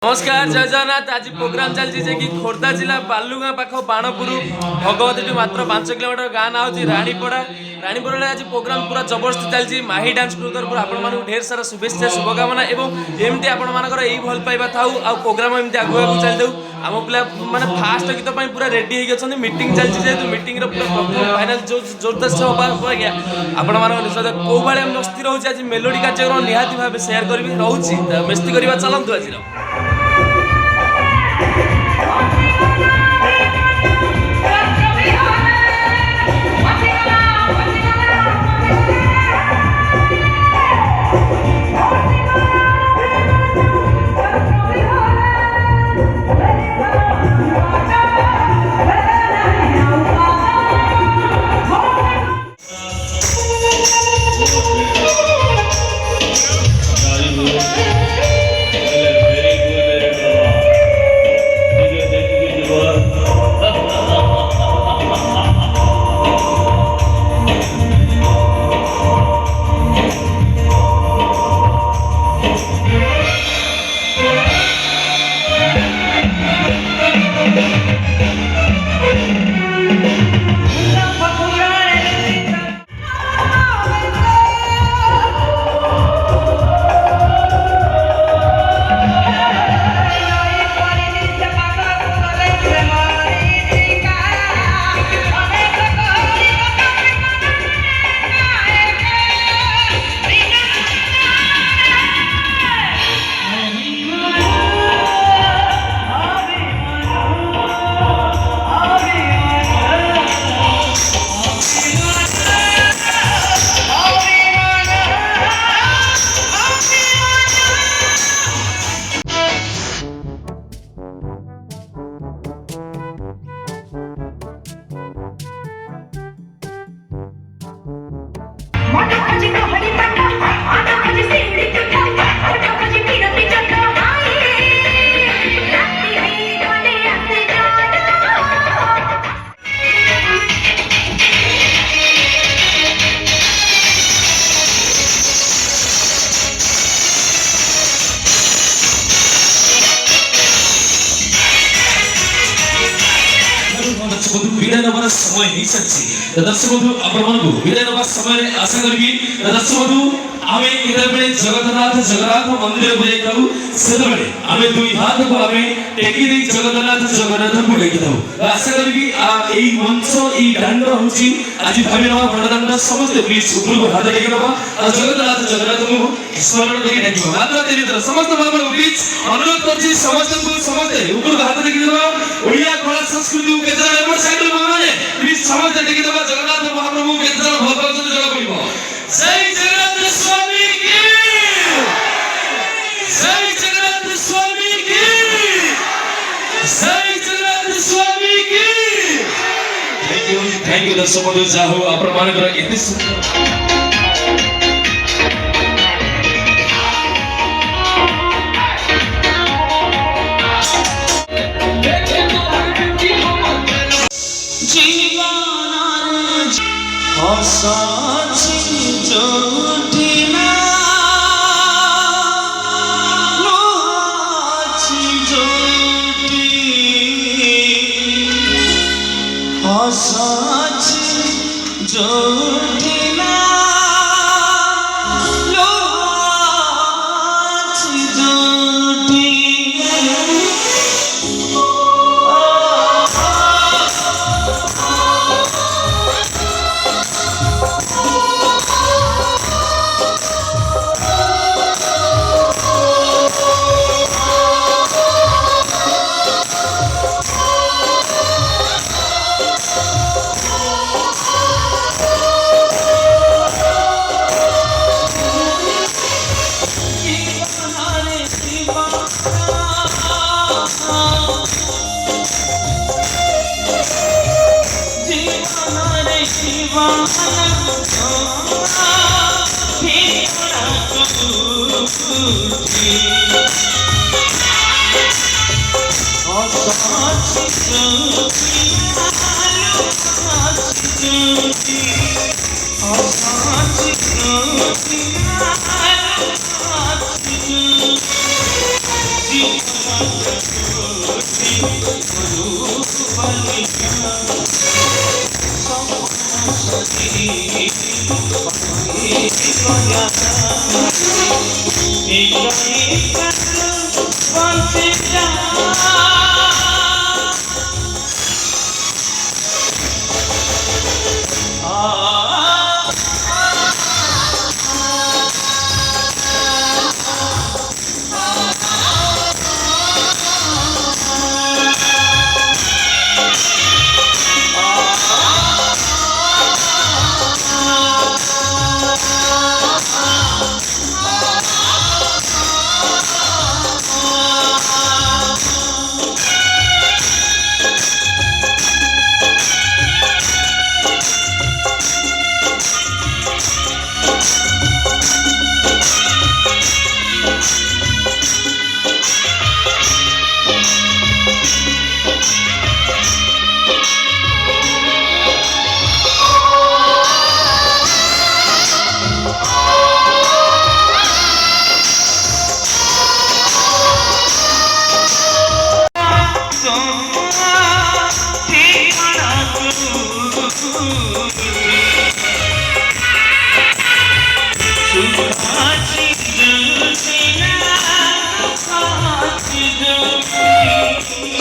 नमस्कार जय जगन्नाथ। आज प्रोग्राम चलती कि खोर्धा जिला बालुगाँ पाख बाणपुर भगवती मात्र 5 किलोमीटर गाँ ना हूँ रानीपड़ा। रानीपड़ा आज प्रोग्राम पूरा जबरदस्त चलती। माही डांस क्रू तरफ आपण ढेर सारा शुभेच्छा शुभकामना एवं एमती आपण यही भल पाइबा थाऊ आ प्रोग्राम एमती आगुआ चली जाऊ। आम पिला माने फास्ट गीत पूरा रेडी होगी मीटिंग चलती जेहतु मीटिंग प्रथम फाइनाल जो जोरदार से हवा आज्ञा आपण कौ भाई मस्ती रोचे। आज मेलोडी कार्यक्रम निहाती भाव सेयार करी रोचे मस्ती करवा चलतु आज विदाय समय नहीं सकती। दर्शक बंधु आपण विदाय समय आशा करी दर्शक बंधु आमे इतने जगन्नाथ मंदिर को जाऊ से आमे दुई हाथ को आमे टेकी दे जगन्नाथ को लेके जाऊ। आशा करी एई मंच एई दांड होची आज भाबी नवा बड़दांड समस्त प्लीज ऊपर को हाथ लेके नवा और जगन्नाथ को स्मरण करके डाकिबा मात्र तेरी तरह समस्त भाबी प्लीज अनुरोध करछि समस्त ऊपर को हाथ लेके नवा। ओडिया कला संस्कृति के जरा एमर साइड में प्लीज समस्त लेके नवा। जगन्नाथ महाप्रभु के जरा भगवान जगह पड़िबो। जय जगन्नाथ स्वामी की, जय जगन्नाथ स्वामी की, जय जगन्नाथ स्वामी की। थैंक यू दर्शक बंधु जाहो आपण मानकर इतने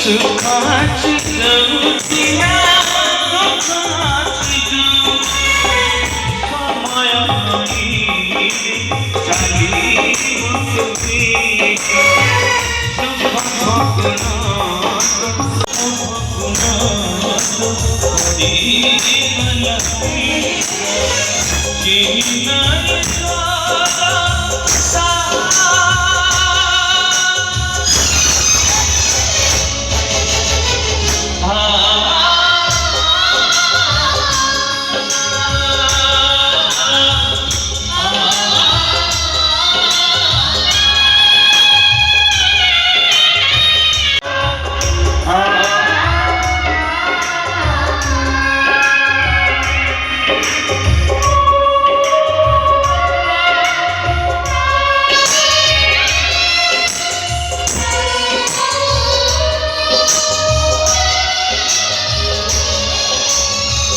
सुखाची दुनिया दुखाची समय नाही चाली मुक्ती सुख भगना